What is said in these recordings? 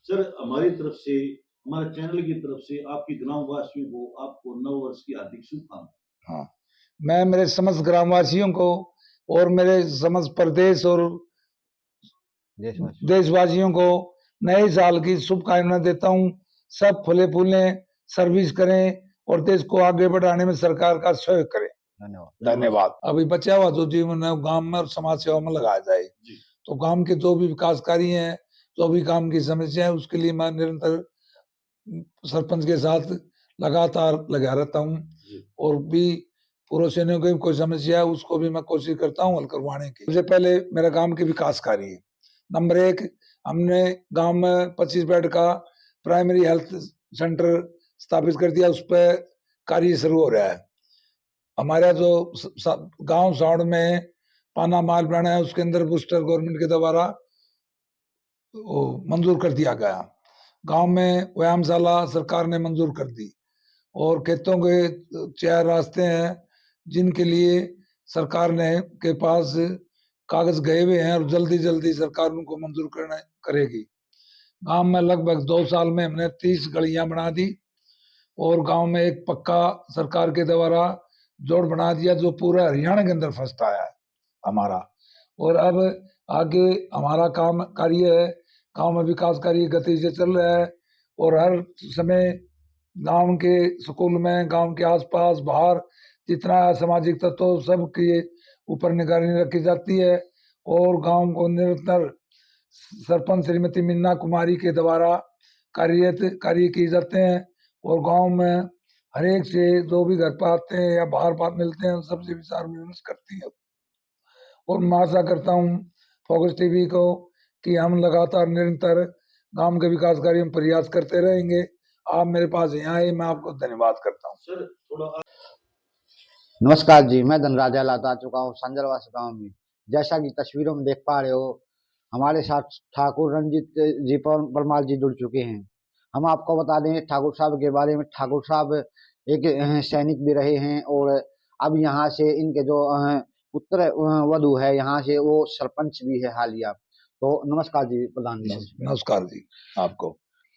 Sir, हमारी तरफ से, हमारे चैनल की तरफ से आपके ग्रामवासियों को आपको नव वर्ष की हार्दिक शुभकामनाएं। हाँ, मैं मेरे समस्त ग्रामवासियों को और मेरे समस्त प्रदेश और देशवासियों को नए साल की शुभकामनाएं देता हूँ। सब फले फूले, सर्विस करें और देश को आगे बढ़ाने में सरकार का सहयोग करें। धन्यवाद। अभी बचा हुआ जो जीवन है गांव में और समाज सेवा में लगाया जाए। तो गांव के जो भी विकास कार्य हैं, जो भी काम की समस्या है, उसके लिए मैं निरंतर सरपंच के साथ लगातार लगा रहता हूँ। और भी पूर्व सैनिकों की कोई समस्या है उसको भी मैं कोशिश करता हूँ हल करवाने की। सबसे पहले मेरा गांव के विकास कार्य है। नंबर 1, हमने गांव में 25 बेड का प्राइमरी हेल्थ सेंटर स्थापित कर दिया। उस पर कार्य शुरू हो रहा है। हमारा जो गांव साउंड में पाना माल बना है उसके अंदर बूस्टर गवर्नमेंट के द्वारा मंजूर कर दिया गया। गांव में व्यायामशाला सरकार ने मंजूर कर दी। और खेतों के 4 रास्ते हैं जिनके लिए सरकार ने के पास कागज गए हुए हैं और जल्दी जल्दी सरकार उनको मंजूर करेगी। गांव में लगभग 2 साल में हमने 30 गलियां बना दी और गांव में एक पक्का सरकार के द्वारा जोड़ बना दिया जो पूरा हरियाणा के अंदर फर्स्ट आया है हमारा। और अब आगे हमारा काम कार्य है, गांव में विकास कार्य गति से चल रहा है। और हर समय गांव के स्कूल में, गांव के आसपास, बाहर जितना सामाजिक तत्व सब के ऊपर निगरानी रखी जाती है। और गांव को निरंतर सरपंच श्रीमती मीना कुमारी के द्वारा कार्य किए जाते हैं। और गांव में हर एक से जो भी घर पर आते हैं या बाहर बात मिलते हैं सबसे विचार विमर्श करती है। और मैं आशा करता हूँ फोकस टीवी को कि हम लगातार निरंतर गांव के विकास कार्य में प्रयास करते रहेंगे। आप मेरे पास यहाँ आए, मैं आपको धन्यवाद करता हूँ। सर, थोड़ा नमस्कार जी, मैं धनराजा लाता चुका हूँ संजरवास गांव में। जैसा कि तस्वीरों में देख पा रहे हो, हमारे साथ ठाकुर रंजीत जी परमार जी जुड़ चुके हैं। हम आपको बता दें ठाकुर साहब के बारे में। ठाकुर साहब एक सैनिक भी रहे हैं और अब यहाँ से इनके जो पुत्र वधु है यहाँ से वो सरपंच भी है हालिया। तो नमस्कार जी प्रधान जी। नमस्कार जी आपको।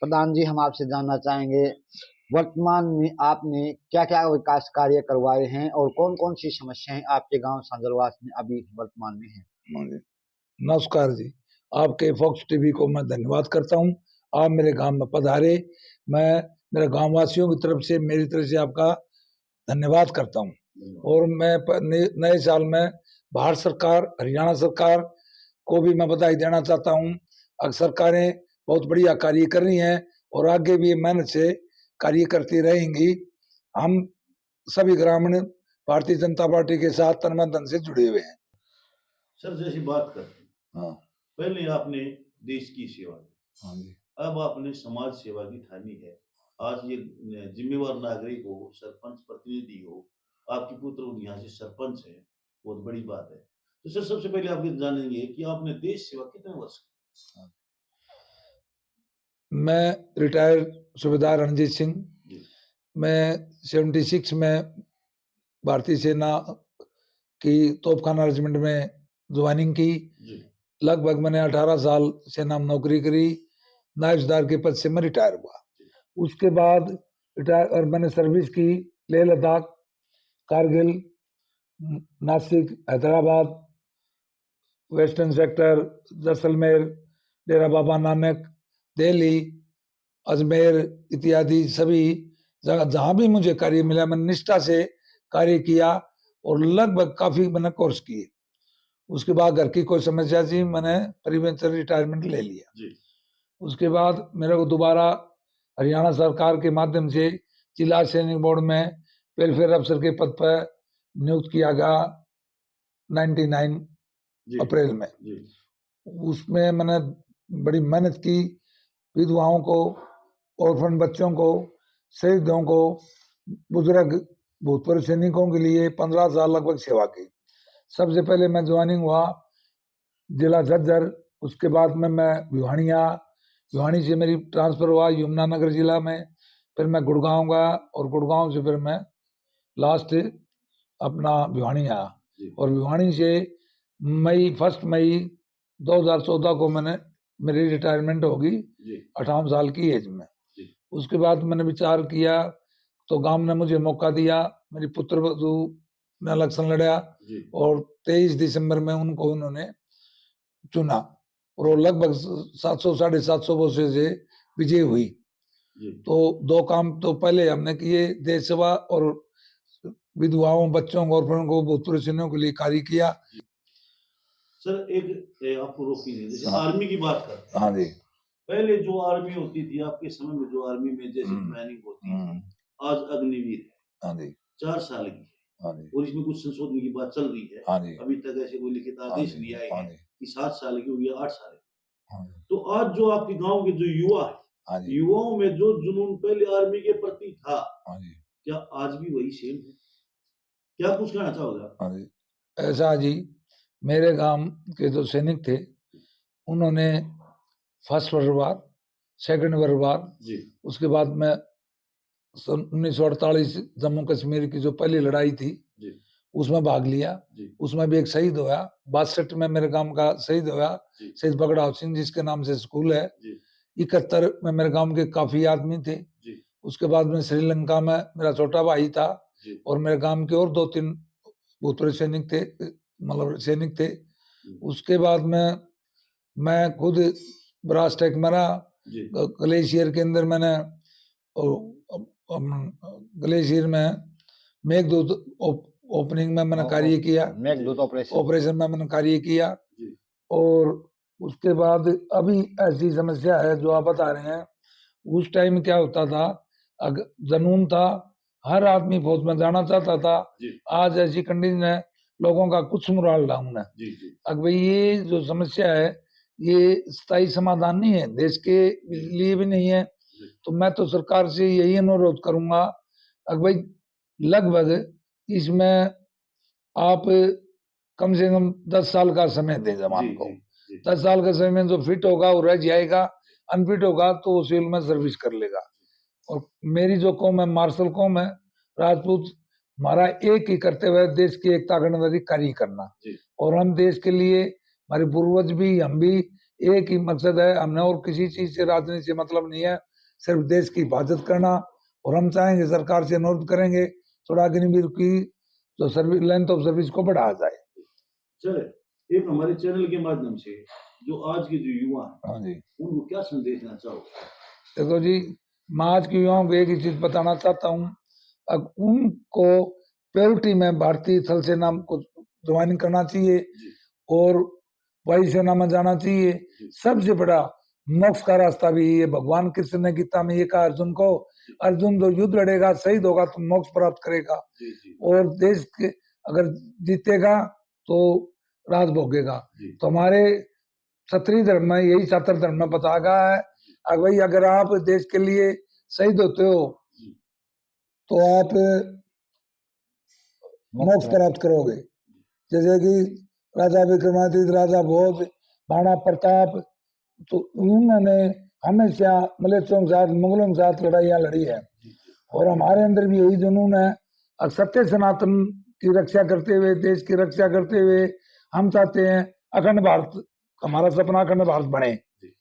प्रधान जी, हम आपसे जानना चाहेंगे वर्तमान में आपने क्या क्या विकास कार्य करवाए हैं और कौन कौन सी समस्याएं आपके गांव संजरवास में अभी वर्तमान में हैं? नमस्कार जी, आपके फॉक्स टीवी को मैं धन्यवाद करता हूं। आप मेरे गांव में पधारे। मैं मेरे गांव वासियों की तरफ से, मेरी तरफ से आपका धन्यवाद करता हूं। और मैं नए साल में भारत सरकार, हरियाणा सरकार को भी मैं बधाई देना चाहता हूं। सरकारें बहुत बढ़िया कार्य कर रही हैं और आगे भी मेहनत से कार्य करती रहेंगी। हम सभी ग्रामीण भारतीय जनता पार्टी के साथ तन मन धन से जुड़े हुए हैं। सर, जैसी बात करते हैं, हाँ, पहले आपने देश की सेवा की, हाँ जी, अब आपने समाज सेवा की ठानी है। आज ये जिम्मेवार नागरिक हो, सरपंच प्रतिनिधि हो, आपकी पुत्र यहाँ से सरपंच है, बहुत बड़ी बात है। तो सर, सबसे पहले आप ये जानेंगे कि आपने देश सेवा कितने वर्ष की? मैं रिटायर्ड सूबेदार रणजीत सिंह, मैं 76 में भारतीय सेना की तोपखाना रेजिमेंट में ज्वाइनिंग की। लगभग मैंने 18 साल सेना में नौकरी करी। नायब सरदार के पद से मैं रिटायर हुआ। उसके बाद और मैंने सर्विस की लेह लद्दाख, कारगिल, नासिक, हैदराबाद, वेस्टर्न सेक्टर, जैसलमेर, डेरा बाबा नानक, दिल्ली, अजमेर इत्यादि सभी जगह जहाँ भी मुझे कार्य मिला मैंने निष्ठा से कार्य किया और लगभग काफी मैंने कोर्स किए। उसके बाद घर की कोई समस्या थी, मैंने परिवहन से रिटायरमेंट ले लिया। उसके बाद मेरे को दोबारा हरियाणा सरकार के माध्यम से जिला सैनिक बोर्ड में वेलफेयर अफसर के पद पर नियुक्त किया गया 99 अप्रैल में। उसमें मैंने बड़ी मेहनत की। विधवाओं को, ऑर्फन बच्चों को, शहीदों को, बुजुर्ग भूतपूर्व सैनिकों के लिए 15 साल लगभग सेवा की। सबसे पहले मैं ज्वाइनिंग हुआ जिला झज्जर। उसके बाद में मैं भिवानी से मेरी ट्रांसफर हुआ यमुनानगर जिला में। फिर मैं गुड़गांव गया और गुड़गांव से फिर मैं लास्ट अपना भिवानी आया। और भिवानी से 1 मई 2014 को मैंने मेरी रिटायरमेंट होगी जी 58 साल की एज में। जी उसके बाद मैंने विचार किया तो गांव ने मुझे मौका दिया, मेरी पुत्रवधू ने इलेक्शन लड़ा जी और 23 दिसंबर में उनको उन्होंने चुना और वो लगभग 700 750 वोटों से विजय हुई। जी तो दो काम तो पहले हमने किए, देश सेवा और विधवाओं, बच्चों और को भूतपूर्व सैनिकों के लिए कार्य किया। सर एक आपको रोकी नहीं, जैसे हाँ। आर्मी की बात करते हैं। हाँ जी। पहले जो आर्मी होती थी आपके समय में, जो आर्मी में जैसे हम्म, ट्रेनिंग होती थी, हम्म, आज अग्निवीर है हाँ जी। 4 साल की है हाँ जी। और इसमें कुछ संशोधन की बात चल रही है। हाँ जी। अभी तक ऐसे कोई लिखित हाँ आदेश जी। नहीं आए हाँ हैं जी। कि 7 साल की हो या 8 साल की। हाँ जी। तो आज जो आपके गांव के जो युवा है, हाँ जी। युवाओं में जो जुनून पहले आर्मी के प्रति था, हाँ जी। क्या आज भी वही सेम है? क्या कुछ कहना चाहोगे आप? हाँ जी। ऐसा जी, मेरे गांव के जो सैनिक थे उन्होंने first world war, second world war, जी उसके बाद में सन 1948 जम्मू कश्मीर की जो पहली लड़ाई थी जी उसमें भाग लिया। जी उसमें भी एक शहीद हुआ, 62 में मेरे गांव का शहीद हुआ, जी शहीद बगड़ाव सिंह जिसके नाम से स्कूल है। जी 71 में मेरे गांव के काफी आदमी थे। जी उसके बाद में श्रीलंका में मेरा छोटा भाई था जी और मेरे गांव के और 2-3 भूतपूर्व सैनिक थे, मतलब सैनिक थे। उसके बाद में मैं खुद ब्रास टैंक मरा, जी ग्लेशियर के अंदर मैंने ग्लेशियर में मेघदूत ओपनिंग में मैंने कार्य किया, मेघदूत ऑपरेशन ऑपरेशन में मैंने कार्य किया। जी और उसके बाद अभी ऐसी समस्या है जो आप बता रहे हैं, उस टाइम क्या होता था, जनून था, हर आदमी फौज में जाना चाहता था। जी आज ऐसी कंडीशन है, लोगों का कुछ मोरल डाउन है। जी जी अब भाई ये जो समस्या है ये स्थायी समाधान नहीं है, देश के लिए भी नहीं है। तो मैं तो सरकार से यही अनुरोध करूंगा, अब भाई लगभग इसमें आप कम से कम 10 साल का समय दें जवान जी को। जी जी 10 साल का समय में जो फिट होगा वो रह जाएगा, अनफिट होगा तो वो सिविल में सर्विस कर लेगा। और मेरी जो कौम है मार्शल कौम है, राजपूत, हमारा एक ही करते हुए देश की एकता अखंडता कार्य करना। जी और हम देश के लिए, हमारे पूर्वज भी, हम भी, एक ही मकसद है, हमने और किसी चीज से, राजनीति से मतलब नहीं है, सिर्फ देश की हिफाजत करना। और हम चाहेंगे, सरकार से अनुरोध करेंगे, थोड़ा अग्निवीर की जो सर्विस, लेंथ ऑफ सर्विस को बढ़ाया जाए। चले एक हमारे चैनल के माध्यम से जो आज के जो युवा हैं हाँ जी। उनको क्या संदेश देना चाहोगे? देखो जी, मैं आज के युवाओं को एक ही चीज बताना चाहता हूँ, अब उनको प्योरिटी में भारतीय थल सेना को ज्वाइनिंग करना चाहिए जी और वायुसेना में जाना चाहिए। जी सबसे बड़ा मोक्ष का रास्ता भी ये, भगवान कृष्ण ने गीता में ये कहा अर्जुन को, अर्जुन जो युद्ध लड़ेगा, शहीद होगा तो मोक्ष प्राप्त करेगा। जी जी और देश के अगर जीतेगा तो राज भोगेगा। जी तो हमारे क्षत्रिय धर्म में यही, शास्त्र धर्म में बताया गया है, अगर भाई अगर आप देश के लिए शहीद होते हो जी तो आप मोक्ष प्राप्त करोगे। जैसे कि राजा विक्रमादित्य, राजा भोज, महाराणा प्रताप, तो उन्होंने हमेशा मलेच्छों के साथ, मुगलों के साथ लड़ाइयाँ लड़ी है। और हमारे अंदर भी यही जुनून है, और सत्य सनातन की रक्षा करते हुए, देश की रक्षा करते हुए हम चाहते हैं अखंड भारत, हमारा सपना अखंड भारत बने।